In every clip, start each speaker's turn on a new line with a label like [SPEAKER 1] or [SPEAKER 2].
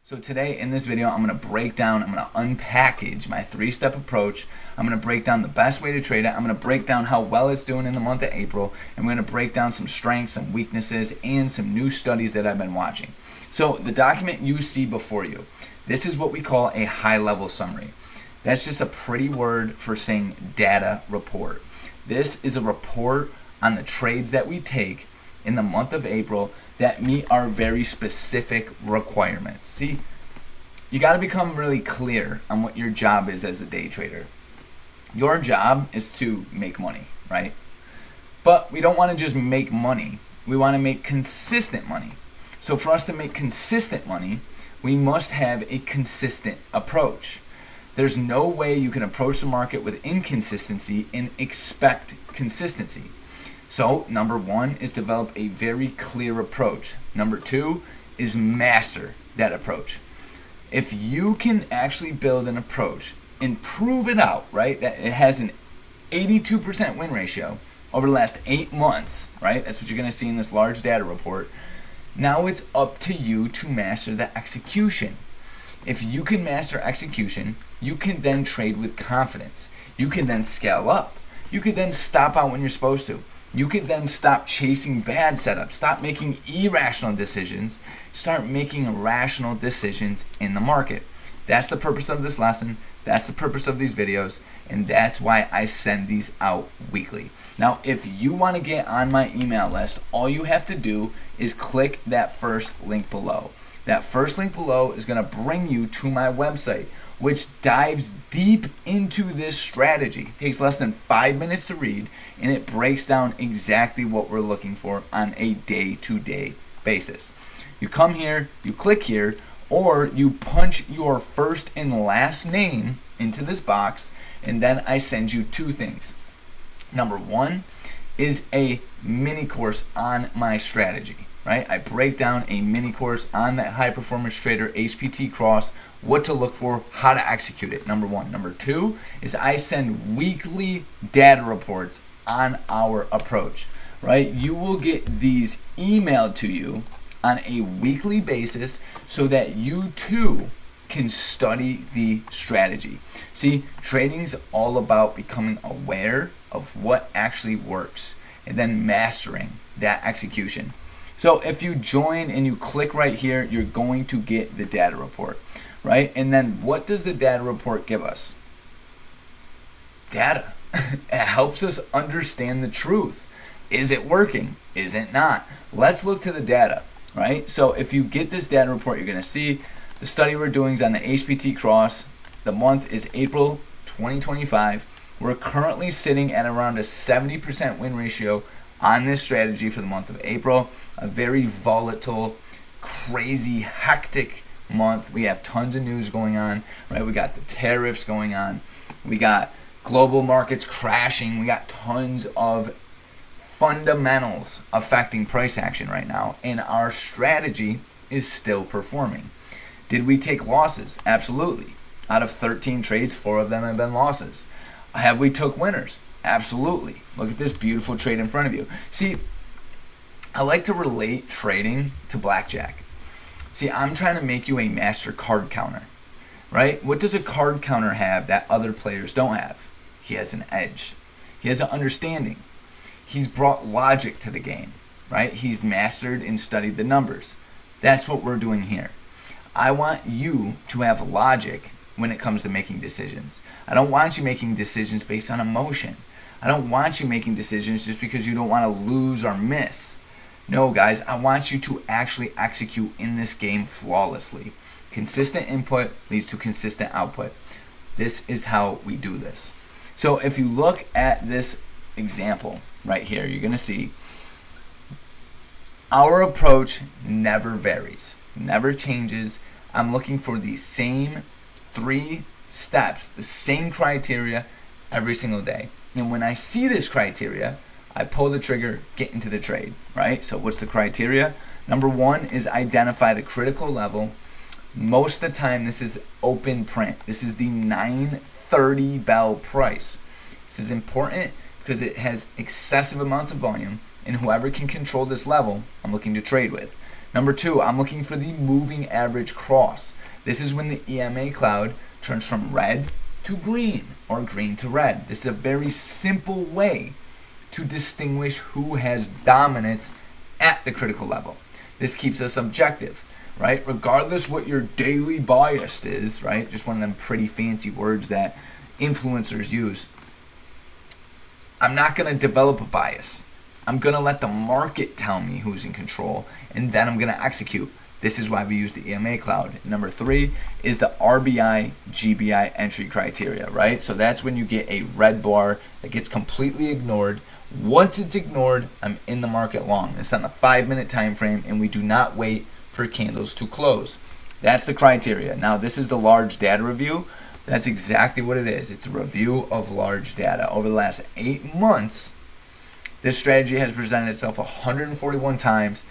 [SPEAKER 1] So today in this video, I'm going to unpackage my three-step approach. I'm going to break down the best way to trade it. I'm going to break down how well it's doing in the month of April. And we're going to break down some strengths, some weaknesses, and some new studies that I've been watching. So the document you see before you, this is what we call a high-level summary. That's just a pretty word for saying data report. This is a report on the trades that we take in the month of April that meet our very specific requirements. See, you got to become really clear on what your job is as a day trader. Your job is to make money, right? But we don't want to just make money. We want to make consistent money. So for us to make consistent money, we must have a consistent approach. There's no way you can approach the market with inconsistency and expect consistency. So, number one is develop a very clear approach. Number two is master that approach. If you can actually build an approach and prove it out, right, that it has an 82% win ratio over the last 8 months, right, that's what you're going to see in this large data report. Now it's up to you to master the execution. If you can master execution, you can then trade with confidence. You can then scale up. You can then stop out when you're supposed to. You can then stop chasing bad setups, stop making irrational decisions, start making rational decisions in the market. That's the purpose of this lesson. That's the purpose of these videos. And that's why I send these out weekly. Now, if you want to get on my email list, all you have to do is click that first link below. That first link below is going to bring you to my website, which dives deep into this strategy. It takes less than 5 minutes to read, and it breaks down exactly what we're looking for on a day-to-day basis. You come here, you click here, or you punch your first and last name into this box, and then I send you two things. Number one is a mini course on my strategy. Right? I break down a mini course on that high performance trader HPT cross, what to look for, how to execute it. Number one. Number two is I send weekly data reports on our approach. Right? You will get these emailed to you on a weekly basis so that you too can study the strategy. See, trading is all about becoming aware of what actually works and then mastering that execution. So if you join and you click right here, you're going to get the data report, right? And then what does the data report give us? Data. It helps us understand the truth. Is it working? Is it not? Let's look to the data, right? So if you get this data report, you're going to see the study we're doing is on the HPT cross. The month is April 2025. We're currently sitting at around a 70% win ratio on this strategy for the month of April. A very volatile, crazy, hectic month. We have tons of news going on, right? We got the tariffs going on. We got global markets crashing. We got tons of fundamentals affecting price action right now. And our strategy is still performing. Did we take losses? Absolutely. Out of 13 trades, 4 of them have been losses. Have we took winners? Absolutely. Look at this beautiful trade in front of you. See, I like to relate trading to blackjack. See, I'm trying to make you a master card counter, right? What does a card counter have that other players don't have? He has an edge. He has an understanding. He's brought logic to the game, right? He's mastered and studied the numbers. That's what we're doing here. I want you to have logic when it comes to making decisions. I don't want you making decisions based on emotion. I don't want you making decisions just because you don't want to lose or miss. No, guys, I want you to actually execute in this game flawlessly. Consistent input leads to consistent output. This is how we do this. So if you look at this example right here, you're going to see our approach never varies, never changes. I'm looking for the same 3 steps, the same criteria every single day. And when I see this criteria, I pull the trigger, get into the trade, right? So what's the criteria? Number one is identify the critical level. Most of the time, this is open print. This is the 930 bell price. This is important because it has excessive amounts of volume, and whoever can control this level, I'm looking to trade with. Number 2, I'm looking for the moving average cross. This is when the EMA cloud turns from red to green or green to red. This is a very simple way to distinguish who has dominance at the critical level. This keeps us objective, right? Regardless what your daily bias is, right? Just one of them pretty fancy words that influencers use. I'm not going to develop a bias. I'm going to let the market tell me who's in control, and then I'm going to execute. This is why we use the EMA cloud. Number 3 is the RBI, GBI entry criteria, right? So that's when you get a red bar that gets completely ignored. Once it's ignored, I'm in the market long. It's on the 5-minute time frame, and we do not wait for candles to close. That's the criteria. Now, this is the large data review. That's exactly what it is. It's a review of large data. Over the last 8 months, this strategy has presented itself 141 times,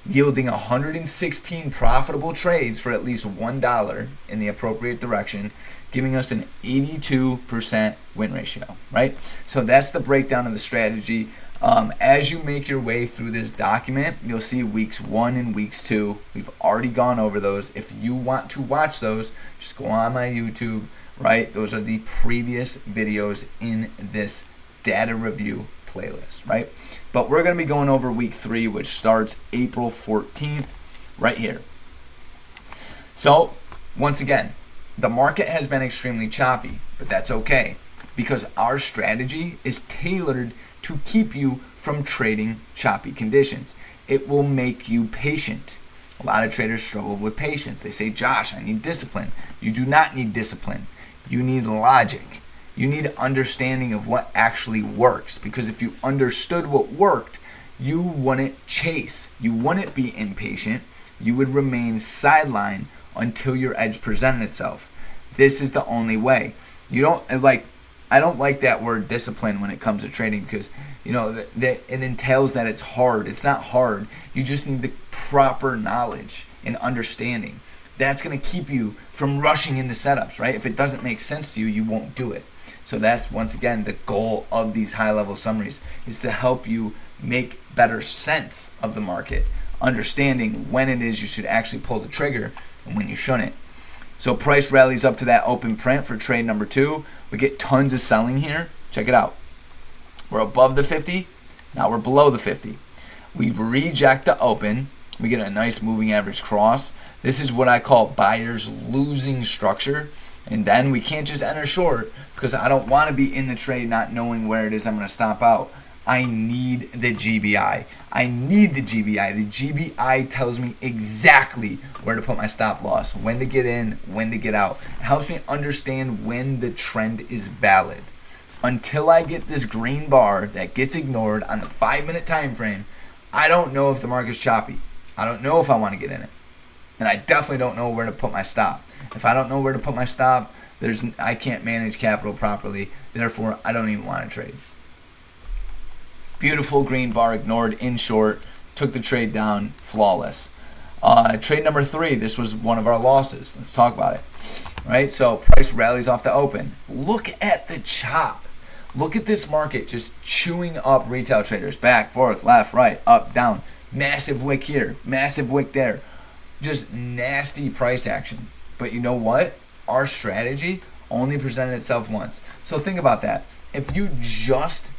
[SPEAKER 1] yielding 116 profitable trades for at least $1 in the appropriate direction, giving us an 82% win ratio, right? So that's the breakdown of the strategy. As you make your way through this document, you'll see weeks 1 and weeks 2. We've already gone over those. If you want to watch those, just go on my YouTube, right? Those are the previous videos in this data review playlist, right? But we're going to be going over week 3, which starts April 14th right here. So once again, the market has been extremely choppy, but that's okay because our strategy is tailored to keep you from trading choppy conditions. It will make you patient. A lot of traders struggle with patience. They say, Josh, I need discipline. You do not need discipline. You need logic. You need understanding of what actually works, because if you understood what worked, you wouldn't chase. You wouldn't be impatient. You would remain sidelined until your edge presented itself. This is the only way. I don't like that word discipline when it comes to trading, because that it entails that it's hard. It's not hard. You just need the proper knowledge and understanding. That's going to keep you from rushing into setups, right? If it doesn't make sense to you, you won't do it. So that's, once again, the goal of these high-level summaries, is to help you make better sense of the market, understanding when it is you should actually pull the trigger and when you shouldn't. So price rallies up to that open print for trade number 2. We get tons of selling here. Check it out. We're above the 50. Now we're below the 50. We reject the open. We get a nice moving average cross. This is what I call buyers losing structure. And then we can't just enter short, because I don't want to be in the trade not knowing where it is I'm going to stop out. I need the GBI. I need the GBI. The GBI tells me exactly where to put my stop loss, when to get in, when to get out. It helps me understand when the trend is valid. Until I get this green bar that gets ignored on the 5-minute time frame, I don't know if the market's choppy. I don't know if I want to get in it. And I definitely don't know where to put my stop. If I don't know where to put my stop, I can't manage capital properly. Therefore, I don't even want to trade. Beautiful green bar ignored in short. Took the trade down, flawless. Trade number 3, this was one of our losses. Let's talk about it. Right, so price rallies off the open. Look at the chop. Look at this market just chewing up retail traders. Back, forth, left, right, up, down. Massive wick here, massive wick there. Just nasty price action. But you know what? Our strategy only presented itself once. So think about that. If you just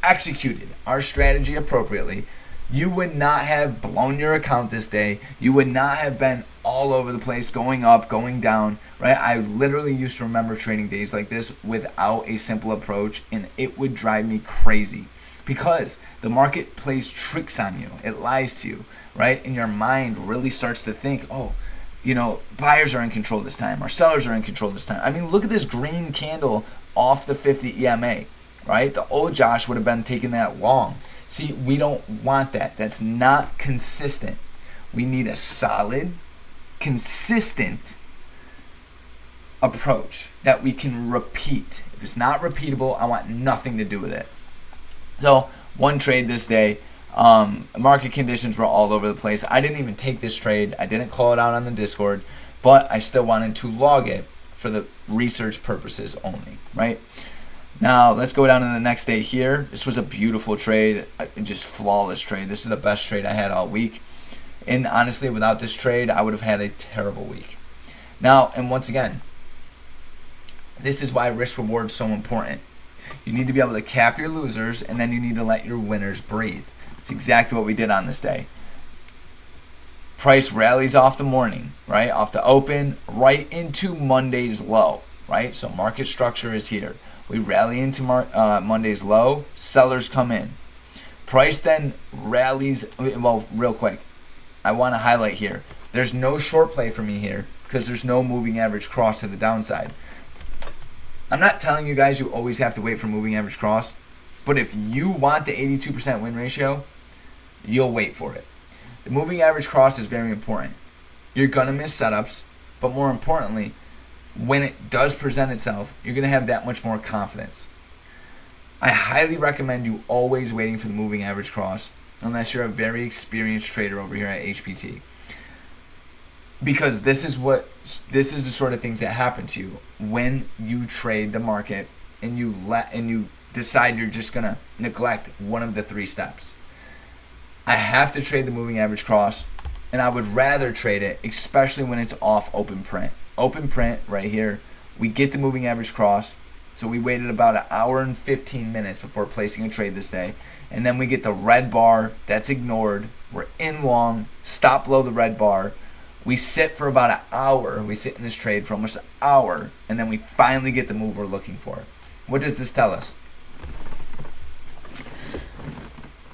[SPEAKER 1] executed our strategy appropriately, you would not have blown your account this day. You would not have been all over the place, going up, going down, right? I literally used to remember trading days like this without a simple approach, and it would drive me crazy, because the market plays tricks on you. It lies to you, right? And your mind really starts to think, buyers are in control this time, or sellers are in control this time. I mean, look at this green candle off the 50 EMA, right? The old Josh would have been taking that long. See, we don't want that. That's not consistent. We need a solid, consistent approach that we can repeat. If it's not repeatable, I want nothing to do with it. So, one trade this day. Market conditions were all over the place. I didn't even take this trade. I didn't call it out on the Discord, but I still wanted to log it for the research purposes only, right? Now, let's go down to the next day here. This was a beautiful trade, just flawless trade. This is the best trade I had all week. And honestly, without this trade, I would have had a terrible week. Now, and once again, this is why risk reward is so important. You need to be able to cap your losers, and then you need to let your winners breathe. It's exactly what we did on this day. Price rallies off the morning, right? Off the open, right into Monday's low, right? So market structure is here. We rally into Monday's low, sellers come in. Price then rallies, well, real quick, I want to highlight here. There's no short play for me here because there's no moving average cross to the downside. I'm not telling you guys you always have to wait for moving average cross, but if you want the 82% win ratio, you'll wait for it. The moving average cross is very important. You're going to miss setups, but more importantly, when it does present itself, you're going to have that much more confidence. I highly recommend you always waiting for the moving average cross unless you're a very experienced trader over here at HPT. Because this is the sort of things that happen to you when you trade the market and you decide you're just going to neglect one of the 3 steps. I have to trade the moving average cross, and I would rather trade it, especially when it's off open print. Open print right here, we get the moving average cross, so we waited about an hour and 15 minutes before placing a trade this day, and then we get the red bar, that's ignored, we're in long, stop below the red bar, we sit for about an hour, we sit in this trade for almost an hour, and then we finally get the move we're looking for. What does this tell us?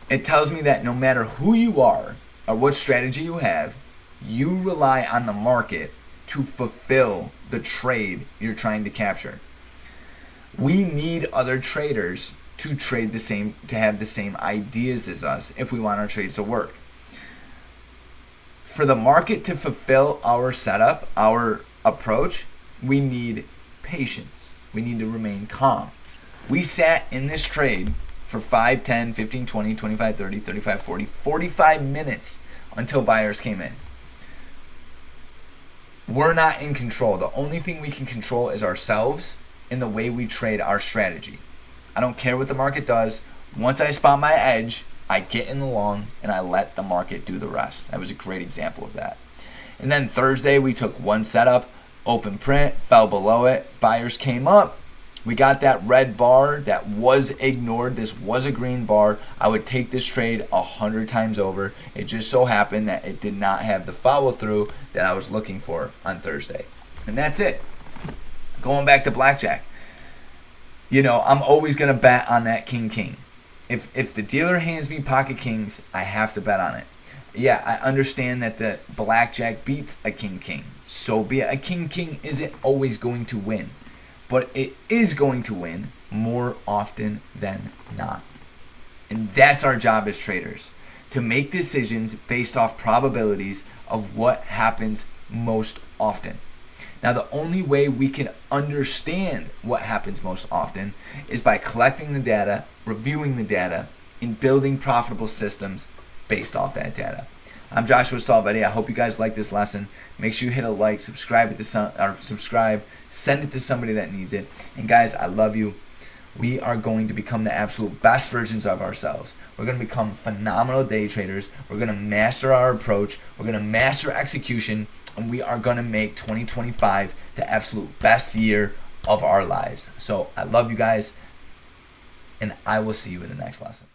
[SPEAKER 1] It tells me that no matter who you are or what strategy you have, you rely on the market to fulfill the trade you're trying to capture. We need other traders to trade the same, to have the same ideas as us if we want our trades to work. For the market to fulfill our setup, our approach, we need patience. We need to remain calm. We sat in this trade for 5, 10, 15, 20, 25, 30, 35, 40, 45 minutes until buyers came in. We're not in control. The only thing we can control is ourselves and the way we trade our strategy. I don't care what the market does. Once I spot my edge, I get in the long and I let the market do the rest. That was a great example of that. And then Thursday, we took one setup, open print, fell below it, buyers came up. We got that red bar that was ignored. This was a green bar. I would take this trade 100 times over. It just so happened that it did not have the follow through that I was looking for on Thursday. And that's it. Going back to blackjack. You know, I'm always going to bet on that king. If the dealer hands me pocket kings, I have to bet on it. Yeah, I understand that the blackjack beats a king. So be it. A king isn't always going to win. But it is going to win more often than not. And that's our job as traders, to make decisions based off probabilities of what happens most often. Now, the only way we can understand what happens most often is by collecting the data, reviewing the data, and building profitable systems based off that data. I'm Joshua Salvetti. I hope you guys like this lesson. Make sure you hit a like, subscribe, send it to somebody that needs it. And guys, I love you. We are going to become the absolute best versions of ourselves. We're going to become phenomenal day traders. We're going to master our approach. We're going to master execution. And we are going to make 2025 the absolute best year of our lives. So I love you guys. And I will see you in the next lesson.